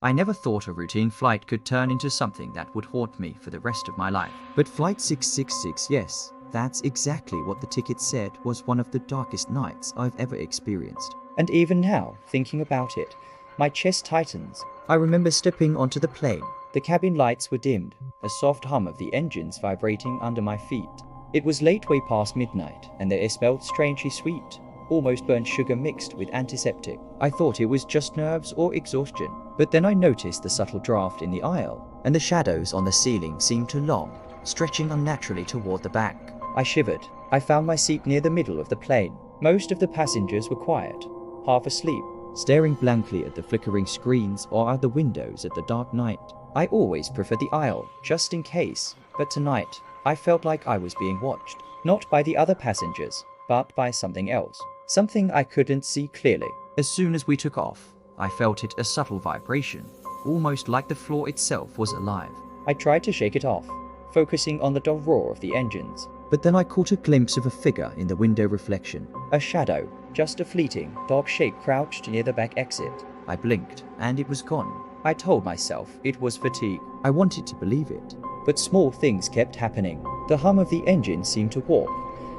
I never thought a routine flight could turn into something that would haunt me for the rest of my life. But Flight 666, yes, that's exactly what the ticket said was one of the darkest nights I've ever experienced. And even now, thinking about it, my chest tightens. I remember stepping onto the plane. The cabin lights were dimmed, a soft hum of the engines vibrating under my feet. It was late way past midnight, and the air smelled strangely sweet, almost burnt sugar mixed with antiseptic. I thought it was just nerves or exhaustion, but then I noticed the subtle draft in the aisle, and the shadows on the ceiling seemed too long, stretching unnaturally toward the back. I shivered. I found my seat near the middle of the plane. Most of the passengers were quiet, half asleep, staring blankly at the flickering screens or out the windows at the dark night. I always prefer the aisle, just in case, but tonight, I felt like I was being watched, not by the other passengers, but by something else. Something I couldn't see clearly. As soon as we took off, I felt it a subtle vibration, almost like the floor itself was alive. I tried to shake it off, focusing on the dull roar of the engines. But then I caught a glimpse of a figure in the window reflection. A shadow, just a fleeting, dark shape crouched near the back exit. I blinked, and it was gone. I told myself it was fatigue. I wanted to believe it. But small things kept happening. The hum of the engine seemed to warp,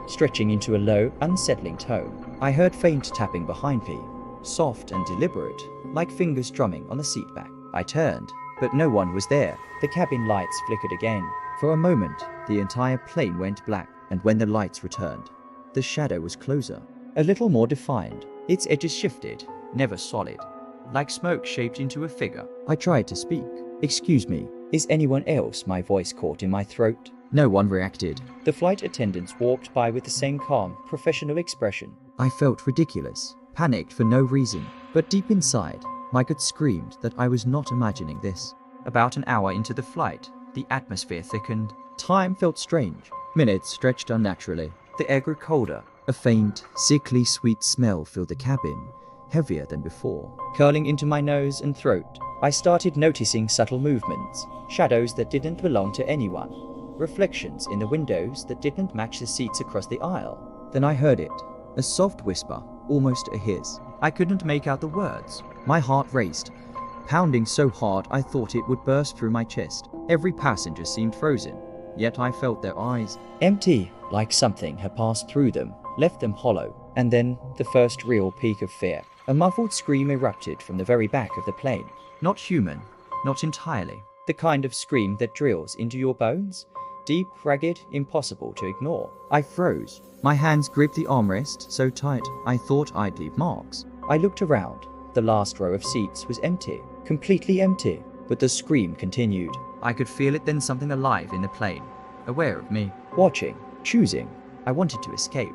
stretching into a low, unsettling tone. I heard faint tapping behind me, soft and deliberate, like fingers drumming on the seatback. I turned, but no one was there. The cabin lights flickered again. For a moment, the entire plane went black, and when the lights returned, the shadow was closer, a little more defined. Its edges shifted, never solid, like smoke shaped into a figure. I tried to speak. "Excuse me, is anyone else?" My voice caught in my throat. No one reacted. The flight attendants walked by with the same calm, professional expression. I felt ridiculous, panicked for no reason, but deep inside, my gut screamed that I was not imagining this. About an hour into the flight, the atmosphere thickened. Time felt strange. Minutes stretched unnaturally. The air grew colder. A faint, sickly sweet smell filled the cabin, heavier than before. Curling into my nose and throat, I started noticing subtle movements, shadows that didn't belong to anyone, reflections in the windows that didn't match the seats across the aisle. Then I heard it, a soft whisper, almost a hiss. I couldn't make out the words. My heart raced, pounding so hard I thought it would burst through my chest. Every passenger seemed frozen, yet I felt their eyes empty, like something had passed through them, left them hollow. And then, the first real peak of fear. A muffled scream erupted from the very back of the plane. Not human, not entirely. The kind of scream that drills into your bones, deep, ragged, impossible to ignore. I froze. My hands gripped the armrest so tight I thought I'd leave marks. I looked around. The last row of seats was empty, completely empty, but the scream continued. I could feel it, then something alive in the plane, aware of me. Watching, choosing. I wanted to escape,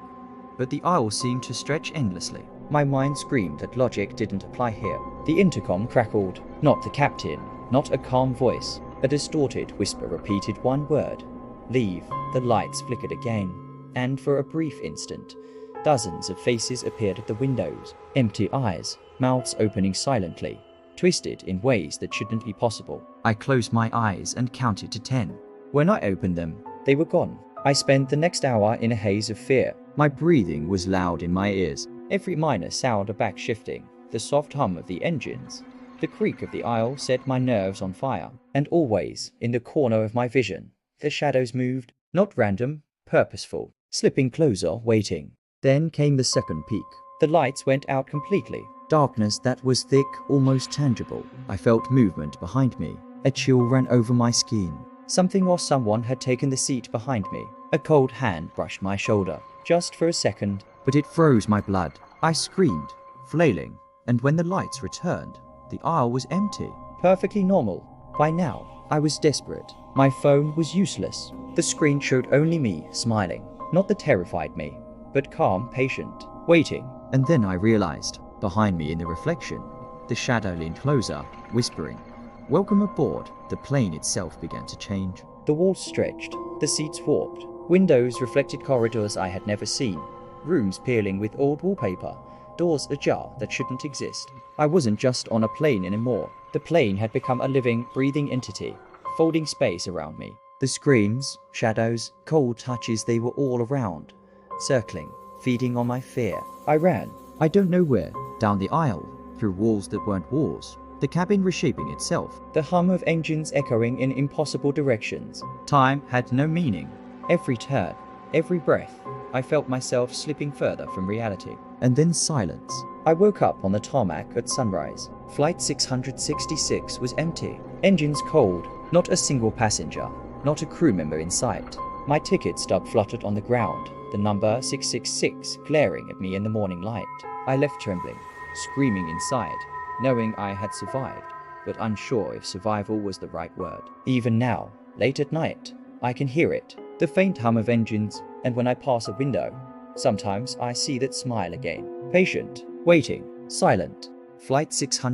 but the aisle seemed to stretch endlessly. My mind screamed that logic didn't apply here. The intercom crackled. Not the captain, not a calm voice. A distorted whisper repeated one word. Leave. The lights flickered again, and for a brief instant, dozens of faces appeared at the windows. Empty eyes, mouths opening silently, twisted in ways that shouldn't be possible. I closed my eyes and counted to 10. When I opened them, they were gone. I spent the next hour in a haze of fear. My breathing was loud in my ears. Every minor sound of back shifting, the soft hum of the engines, the creak of the aisle set my nerves on fire. And always, in the corner of my vision, the shadows moved, not random, purposeful, slipping closer, waiting. Then came the second peak. The lights went out completely. Darkness that was thick, almost tangible. I felt movement behind me. A chill ran over my skin. Something or someone had taken the seat behind me. A cold hand brushed my shoulder, just for a second. But it froze my blood. I screamed, flailing, and when the lights returned, the aisle was empty. Perfectly normal. By now, I was desperate. My phone was useless. The screen showed only me, smiling. Not the terrified me, but calm, patient, waiting. And then I realized, behind me in the reflection, the shadow leaned closer, whispering, "Welcome aboard." The plane itself began to change. The walls stretched, the seats warped. Windows reflected corridors I had never seen. Rooms peeling with old wallpaper, doors ajar that shouldn't exist. I wasn't just on a plane anymore. The plane had become a living, breathing entity, folding space around me. The screams, shadows, cold touches, they were all around, circling, feeding on my fear. I ran. I don't know where, down the aisle, through walls that weren't walls, the cabin reshaping itself. the hum of engines echoing in impossible directions. Time had no meaning. Every turn, every breath, I felt myself slipping further from reality. And then silence. I woke up on the tarmac at sunrise. Flight 666 was empty. Engines cold, not a single passenger, not a crew member in sight. My ticket stub fluttered on the ground, the number 666 glaring at me in the morning light. I left trembling, screaming inside, knowing I had survived, but unsure if survival was the right word. Even now, late at night, I can hear it, the faint hum of engines, and when I pass a window, sometimes I see that smile again. Patient, waiting, silent. Flight 600